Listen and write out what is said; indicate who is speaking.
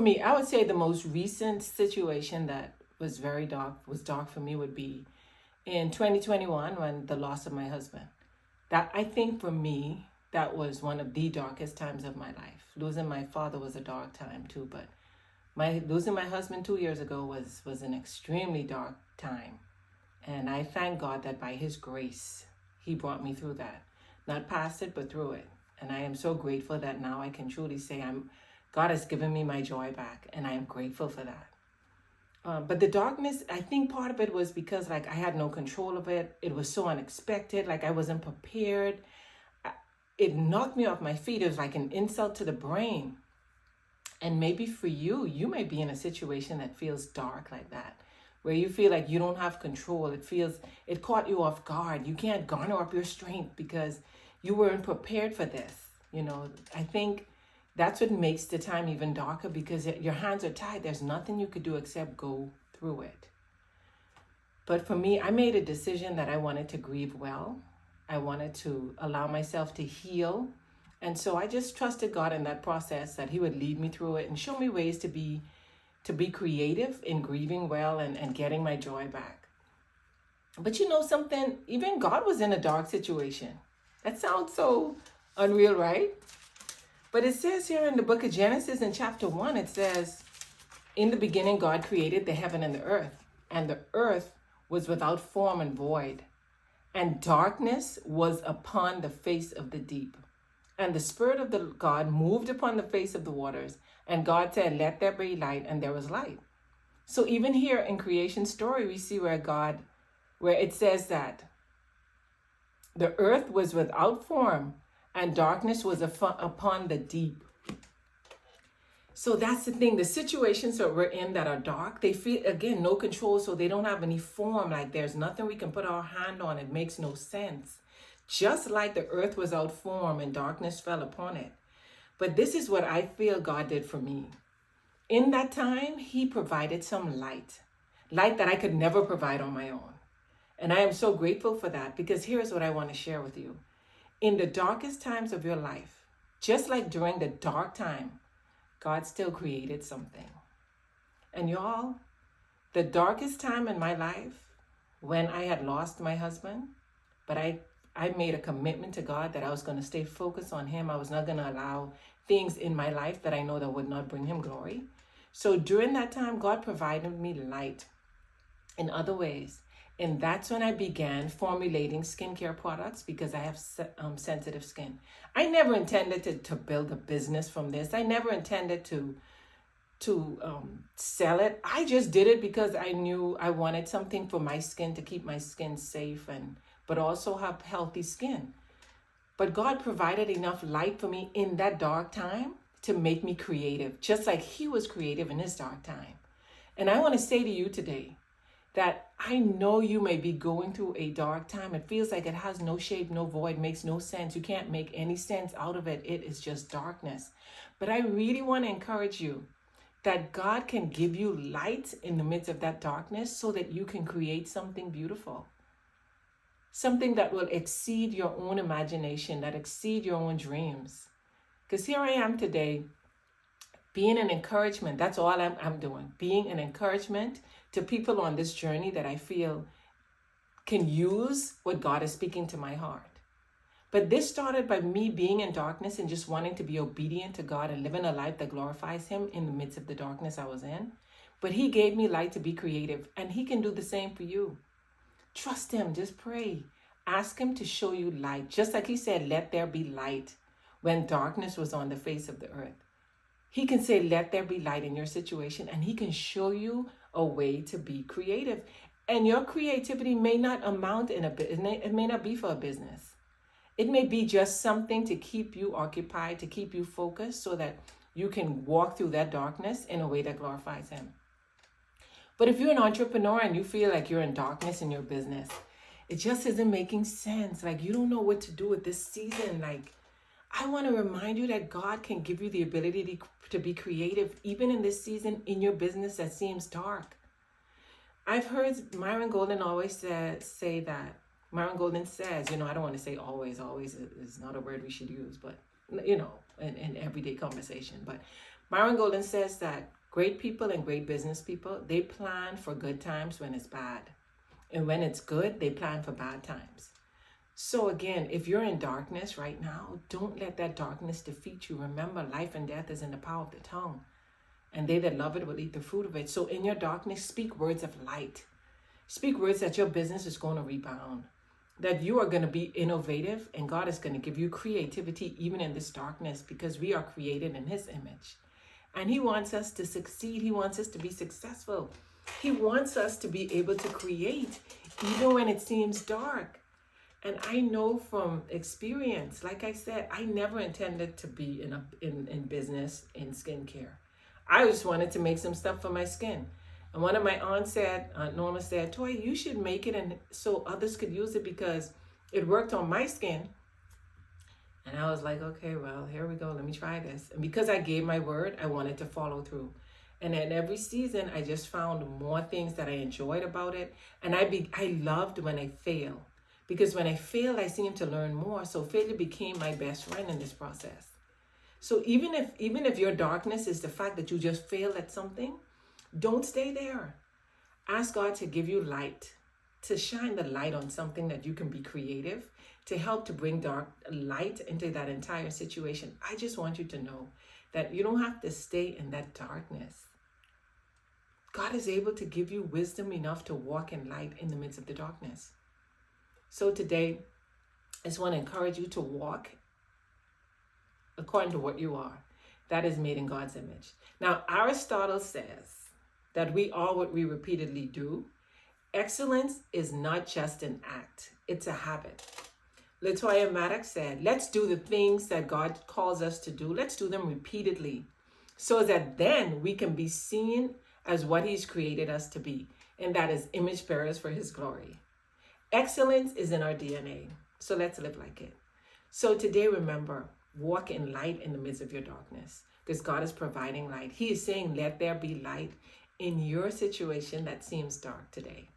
Speaker 1: For me, I would say the most recent situation that was very dark, was dark for me, would be in 2021 when the loss of my husband. That, I think, for me, that was one of the darkest times of my life. Losing my father was a dark time too, but my losing my husband 2 years ago was an extremely dark time. And I thank God that by his grace, he brought me through that. Not past it, but through it. And I am so grateful that now I can truly say God has given me my joy back, and I am grateful for that. But the darkness, I think part of it was because like I had no control of it. It was so unexpected, like I wasn't prepared. It knocked me off my feet. It was like an insult to the brain. And maybe for you, you may be in a situation that feels dark like that, where you feel like you don't have control. It caught you off guard. You can't garner up your strength because you weren't prepared for this. I think that's what makes the time even darker, because your hands are tied. There's nothing you could do except go through it. But for me, I made a decision that I wanted to grieve well. I wanted to allow myself to heal. And so I just trusted God in that process, that he would lead me through it and show me ways to be creative in grieving well and getting my joy back. But you know something, even God was in a dark situation. That sounds so unreal, right? But it says here in the book of Genesis in chapter 1, it says, in the beginning, God created the heaven and the earth was without form and void, and darkness was upon the face of the deep. And the Spirit of the God moved upon the face of the waters. And God said, let there be light, and there was light. So even here in creation story, we see where it says that the earth was without form and darkness was upon the deep. So that's the thing. The situations that we're in that are dark, they feel, again, no control. So they don't have any form. Like there's nothing we can put our hand on. It makes no sense. Just like the earth was without form and darkness fell upon it. But this is what I feel God did for me. In that time, he provided some light that I could never provide on my own. And I am so grateful for that, because here's what I want to share with you. In the darkest times of your life, just like during the dark time, God still created something. And y'all, the darkest time in my life, when I had lost my husband, but I made a commitment to God that I was going to stay focused on him. I was not going to allow things in my life that I know that would not bring him glory. So during that time, God provided me light in other ways. And that's when I began formulating skincare products, because I have sensitive skin. I never intended to build a business from this. I never intended to sell it. I just did it because I knew I wanted something for my skin to keep my skin safe, but also have healthy skin. But God provided enough light for me in that dark time to make me creative, just like he was creative in his dark time. And I want to say to you today that I know you may be going through a dark time. It feels like it has no shape, no void, makes no sense. You can't make any sense out of it. It is just darkness. But I really want to encourage you that God can give you light in the midst of that darkness so that you can create something beautiful. Something that will exceed your own imagination, that exceed your own dreams. Because here I am today, being an encouragement. That's all I'm doing. Being an encouragement to people on this journey that I feel can use what God is speaking to my heart. But this started by me being in darkness and just wanting to be obedient to God and living a life that glorifies him in the midst of the darkness I was in. But he gave me light to be creative, and he can do the same for you. Trust him. Just pray. Ask him to show you light. Just like he said, let there be light when darkness was on the face of the earth. He can say, let there be light in your situation, and he can show you a way to be creative. And your creativity may not amount it may not be for a business. It may be just something to keep you occupied, to keep you focused, so that you can walk through that darkness in a way that glorifies him. But if you're an entrepreneur and you feel like you're in darkness in your business, it just isn't making sense. Like you don't know what to do with this season. Like, I want to remind you that God can give you the ability to be creative, even in this season in your business that seems dark. I've heard Myron Golden always say that. Myron Golden says, I don't want to say always is not a word we should use, but, in everyday conversation. But Myron Golden says that great people and great business people, they plan for good times when it's bad. And when it's good, they plan for bad times. So again, if you're in darkness right now, don't let that darkness defeat you. Remember, life and death is in the power of the tongue, and they that love it will eat the fruit of it. So in your darkness, speak words of light. Speak words that your business is going to rebound, that you are going to be innovative, and God is going to give you creativity even in this darkness, because we are created in his image. And he wants us to succeed. He wants us to be successful. He wants us to be able to create even when it seems dark. And I know from experience, like I said, I never intended to be in business in skincare. I just wanted to make some stuff for my skin. And one of my aunts said, Aunt Norma said, Toy, you should make it and so others could use it, because it worked on my skin. And I was like, okay, well, here we go. Let me try this. And because I gave my word, I wanted to follow through. And in every season, I just found more things that I enjoyed about it. And I loved when I failed, because when I failed, I seemed to learn more. So failure became my best friend in this process. So even if your darkness is the fact that you just failed at something, don't stay there. Ask God to give you light, to shine the light on something that you can be creative, to help to bring dark light into that entire situation. I just want you to know that you don't have to stay in that darkness. God is able to give you wisdom enough to walk in light in the midst of the darkness. So today, I just want to encourage you to walk according to what you are. That is made in God's image. Now, Aristotle says that we are what we repeatedly do. Excellence is not just an act, it's a habit. Latoya Maddox said, let's do the things that God calls us to do. Let's do them repeatedly, so that then we can be seen as what he's created us to be, and that is image bearers for his glory. Excellence is in our DNA, so let's live like it. So today, remember, walk in light in the midst of your darkness, because God is providing light. He is saying, let there be light in your situation that seems dark today.